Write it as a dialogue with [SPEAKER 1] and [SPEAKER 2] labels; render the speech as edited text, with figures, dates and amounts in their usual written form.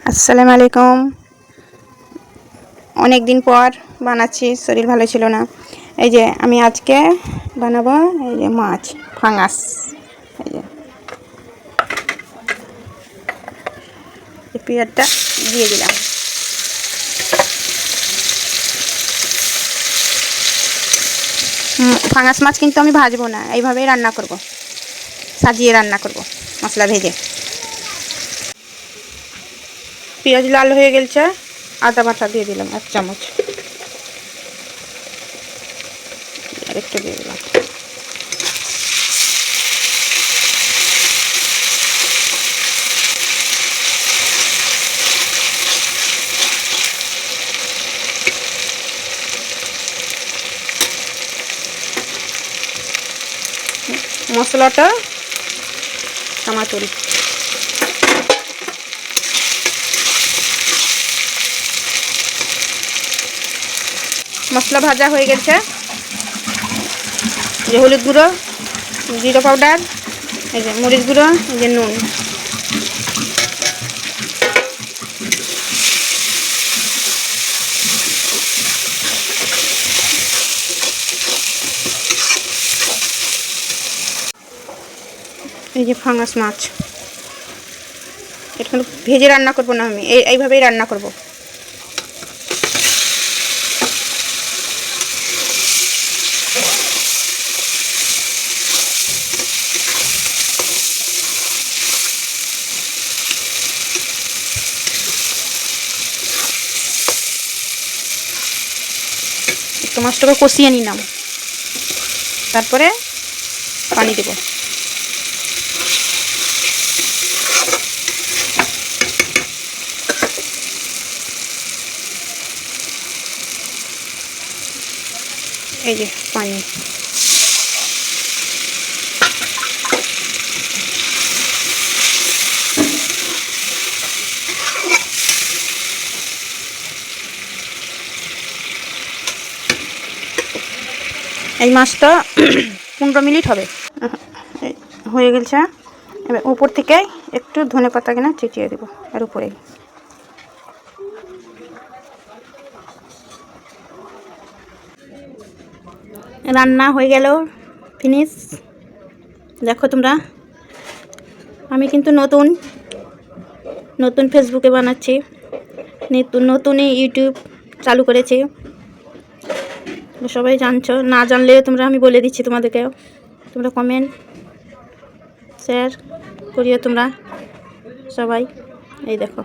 [SPEAKER 1] আসসালামু আলাইকুম। অনেক দিন পর বানাচ্ছি, শরীর ভালো ছিল না। এই যে আমি আজকে বানাবো এই যে মাছ ফাঙাস। এই যে পেঁয়াজটা দিয়ে দিলাম। ফাঙাস মাছ কিন্তু আমি ভাজবো না, এইভাবেই রান্না করব, সাজিয়ে রান্না করব মশলা ভেজে। পেঁয়াজ লাল হয়ে গেছে, আদা বাটা দিয়ে দিলাম 1 চামচ, আর একটু দিয়ে দিলাম। মশলাটা চামাচুরি, মশলা ভাজা হয়ে গেছে। যে হলুদ গুঁড়ো, জিরা পাউডার, এই যে মরিচ গুঁড়ো, এই যে নুন। এই যে ফাঙাস মাছ, এটা কিন্তু ভেজে রান্না করবো না, আমি এইভাবেই রান্না করব। একটু মাছটাকে কষিয়ে নিলাম, তারপরে পানি দেব। এই যে পানি, এই মাছটা 15 মিনিট হবে। হয়ে গেছে। এবার উপর থেকে একটু ধনেপাতা কিনা ছিটিয়ে দেবো এর উপরে। রান্না হয়ে গেল, ফিনিশ। দেখো তোমরা, আমি কিন্তু নতুন ফেসবুকে বানাচ্ছি, নতুনই ইউটিউব চালু করেছি, সবাই জানছো। না জানলে তোমরা, আমি বলে দিচ্ছি তোমাদেরকে, তোমরা কমেন্ট শেয়ার করিও তোমরা সবাই। এই দেখো।